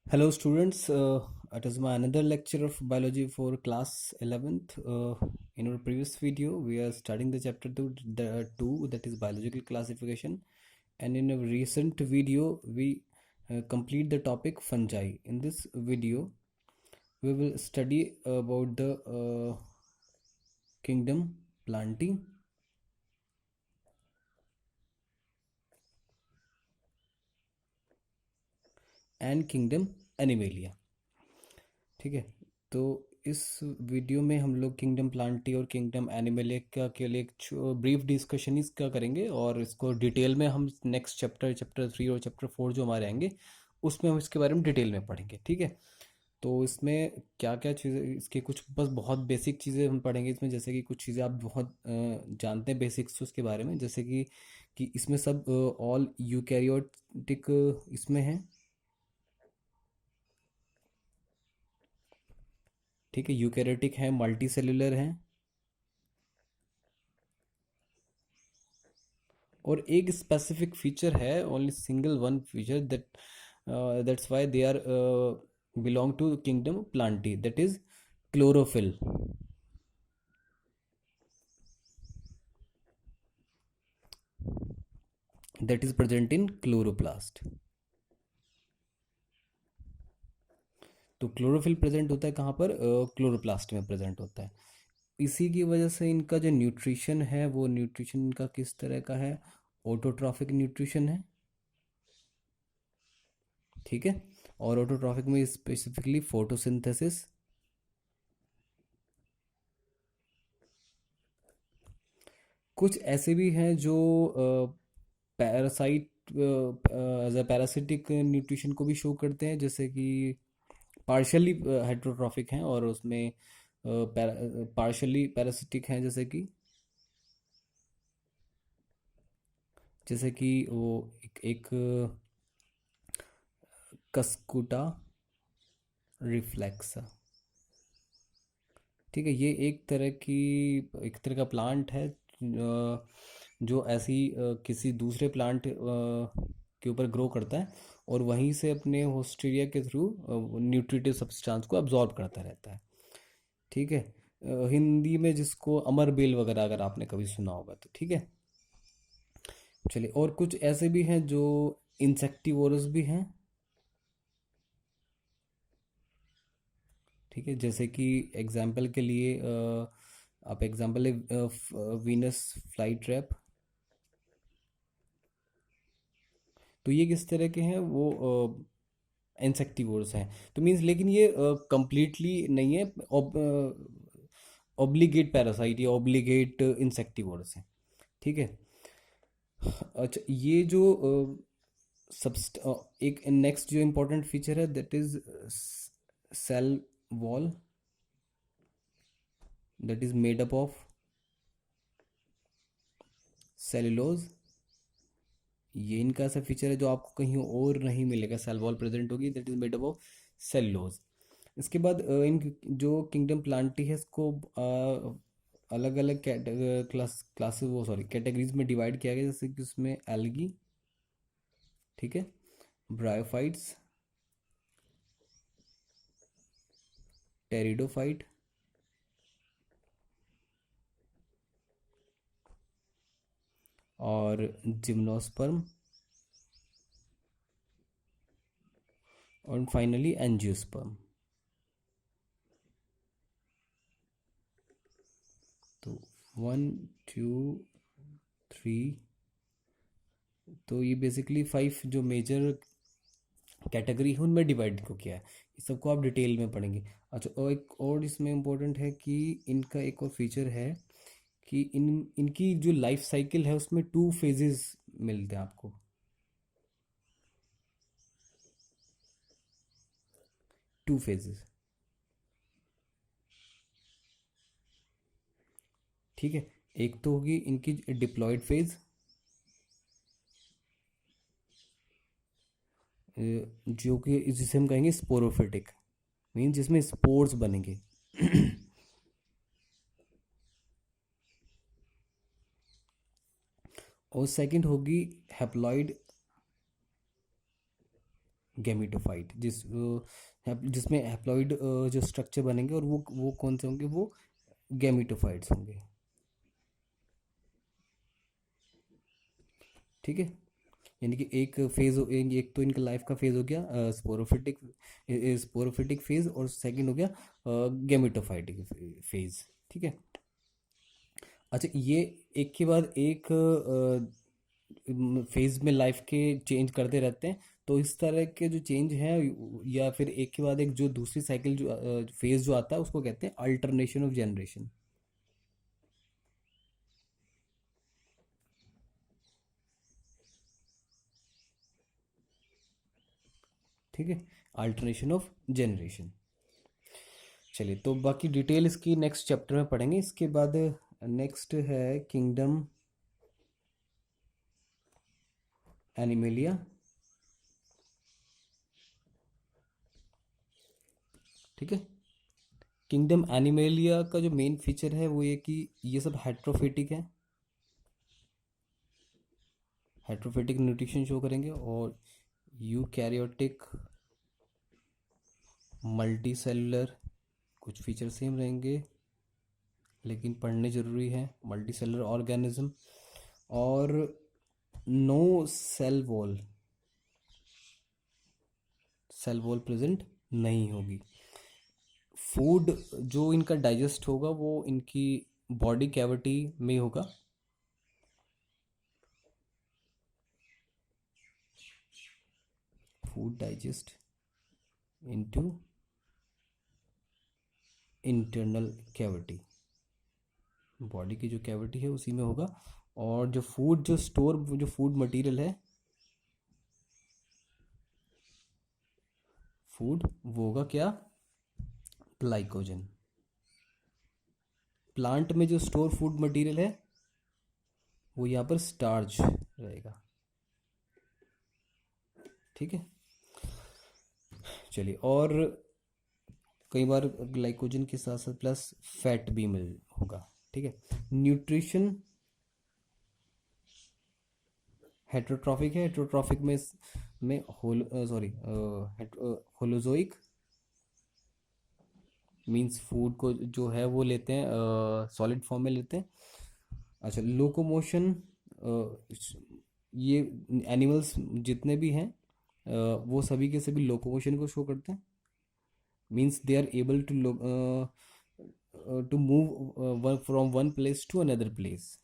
Hello students, it is my another lecture of biology for class 11th. In our previous video, we are studying the chapter 2 that is biological classification, and in a recent video, we complete the topic fungi. In this video, we will study about the kingdom Plantae and kingdom Animalia. ठीक है। तो इस video में हम लोग kingdom Plantae और kingdom Animalia का के लिए एक ब्रीफ डिस्कशन इसका करेंगे, और इसको डिटेल में हम नेक्स्ट चैप्टर 3 और चैप्टर 4 जो हमारे आएंगे उसमें हम इसके बारे में डिटेल में पढ़ेंगे। ठीक है। तो इसमें क्या क्या चीज़ें, इसके कुछ बस बहुत बेसिक चीज़ें हम पढ़ेंगे इसमें, जैसे कि कुछ चीज़ें आप बहुत जानते हैं बेसिक्स उसके बारे में, जैसे कि इसमें सब ऑल यूकैरियोटिक इसमें है। ठीक है, यूकैरियोटिक है, मल्टी सेलुलर है, और एक स्पेसिफिक फीचर है, only single one feature that's why they are belong to kingdom plantae, that is chlorophyll, that is present in chloroplast. तो क्लोरोफिल प्रेजेंट होता है कहाँ पर? क्लोरोप्लास्ट में प्रेजेंट होता है। इसी की वजह से इनका जो न्यूट्रिशन है वो न्यूट्रिशन इनका किस तरह का है? ऑटोट्रॉफिक न्यूट्रिशन है। ठीक है। और ऑटोट्रॉफिक में स्पेसिफिकली फोटोसिंथेसिस। कुछ ऐसे भी हैं जो parasite as a parasitic nutrition को भी शो करते हैं, जैसे कि पार्शियली हेट्रोट्रॉफिक हैं और उसमें पार्शियली पैरासिटिक हैं, जैसे कि वो एक कस्कुटा रिफ्लेक्स। ठीक है, ये एक तरह का प्लांट है जो ऐसी किसी दूसरे प्लांट के ऊपर ग्रो करता है और वहीं से अपने होस्टेरिया के थ्रू न्यूट्रिटिव सब्सटेंस को अब्जॉर्ब करता रहता है। ठीक है। हिंदी में जिसको अमर बेल वगैरह अगर आपने कभी सुना होगा तो। ठीक है। चलिए, और कुछ ऐसे भी हैं जो इंसेक्टिवोरस भी हैं। ठीक है, जैसे कि एग्जाम्पल के लिए आप एग्जाम्पल वीनस फ्लाई ट्रैप। तो ये किस तरह के हैं? वो इंसेक्टिवोर्स हैं। तो मीन्स, लेकिन ये कंप्लीटली नहीं है, ऑब्लिगेट पैरासाइट या ऑब्लिगेट इंसेक्टिवोर्स हैं। ठीक है। अच्छा, ये जो सबस्ट एक नेक्स्ट जो इम्पोर्टेंट फीचर है that is cell wall, that is made up of cellulose. ये इनका ऐसा फीचर है जो आपको कहीं और नहीं मिलेगा। सेल वॉल प्रेजेंट होगी, that is made up of cellulose. इसके बाद इन जो किंगडम प्लांटी है इसको अलग अलग क्लासेस वो सॉरी कैटेगरीज में डिवाइड किया गया, जैसे कि उसमें एल्गी। ठीक है। ब्रायोफाइट्स, टेरिडोफाइट, और जिम्नोस्पर्म, और फाइनली एंजियोस्पर्म। तो 1 2 3, तो ये बेसिकली 5 जो मेजर कैटेगरी है उनमें डिवाइड को किया है। इस सबको आप डिटेल में पढ़ेंगे। अच्छा, और एक और इसमें इम्पोर्टेंट है कि इनका एक और फीचर है कि इनकी जो लाइफ साइकिल है उसमें 2 फेजेस मिलते हैं आपको। 2 फेजेस। ठीक है। एक तो होगी इनकी डिप्लॉयड फेज, जो कि जिसे हम कहेंगे स्पोरोफिटिक, मीन जिसमें स्पोर्स बनेंगे। और सेकंड होगी हैप्लॉइड गैमेटोफाइट, जिसमें हैप्लॉइड जो स्ट्रक्चर बनेंगे, और वो कौन से होंगे, वो गैमेटोफाइट्स होंगे। ठीक है, यानी कि एक फेज, एक तो इनका लाइफ का फेज हो गया स्पोरोफिटिक फेज, और सेकंड हो गया गैमेटोफाइटिक फेज। ठीक है। अच्छा, ये एक के बाद एक फेज में लाइफ के चेंज करते रहते हैं, तो इस तरह के जो चेंज है, या फिर एक के बाद एक जो दूसरी साइकिल जो फेज जो आता है, उसको कहते हैं अल्टरनेशन ऑफ जनरेशन। ठीक है, अल्टरनेशन ऑफ जनरेशन। चलिए, तो बाकी डिटेल इसकी नेक्स्ट चैप्टर में पढ़ेंगे। इसके बाद नेक्स्ट है किंगडम एनिमेलिया। ठीक है, किंगडम एनिमेलिया का जो मेन फीचर है वो ये कि ये सब हेट्रोफिटिक है, हेट्रोफिटिक न्यूट्रिशन शो करेंगे, और यूकैरियोटिक मल्टी सेलुलर, कुछ फीचर सेम रहेंगे लेकिन पढ़ने ज़रूरी है, मल्टी सेलुलर ऑर्गेनिज्म, और नो सेल वॉल प्रेजेंट नहीं होगी। फूड जो इनका डाइजेस्ट होगा वो इनकी बॉडी कैविटी में होगा, food digest into internal cavity, body की जो कैविटी है उसी में होगा। और जो फूड मटेरियल है, फूड वो होगा क्या, ग्लाइकोजन। प्लांट में जो स्टोर फूड मटेरियल है वो यहाँ पर स्टार्च रहेगा। ठीक है, चलिए, और कई बार ग्लाइकोजन के साथ साथ प्लस फैट भी मिल होगा। ठीक है, न्यूट्रिशन हेट्रोट्रॉफिक है, हेट्रोट्रॉफिक में होलोजोइक मींस फूड को जो है वो लेते हैं, सॉलिड फॉर्म में लेते हैं। अच्छा, लोकोमोशन, ये एनिमल्स जितने भी हैं वो सभी के सभी लोकोमोशन को शो करते हैं, means they are able to move from one place to another place.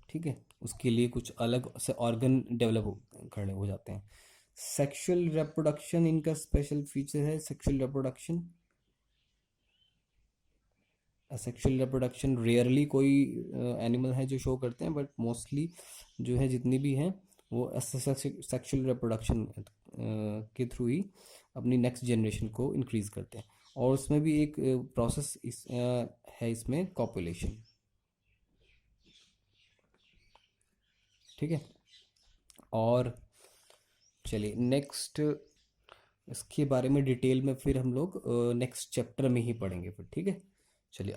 ठीक है, उसके लिए कुछ अलग से ऑर्गन डेवलप करने हो जाते हैं। सेक्सुअल रिप्रोडक्शन इनका स्पेशल फीचर है, sexual reproduction. Sexual reproduction rarely कोई एनिमल है जो शो करते हैं, बट मोस्टली जो है जितनी भी हैं वो सेक्सुअल रिप्रोडक्शन के थ्रू ही अपनी नेक्स्ट जनरेशन को इंक्रीज करते हैं। और उसमें भी एक प्रोसेस है इसमें, कॉपुलेशन। ठीक है, और चलिए नेक्स्ट इसके बारे में डिटेल में फिर हम लोग नेक्स्ट चैप्टर में ही पढ़ेंगे फिर। ठीक है, चलिए।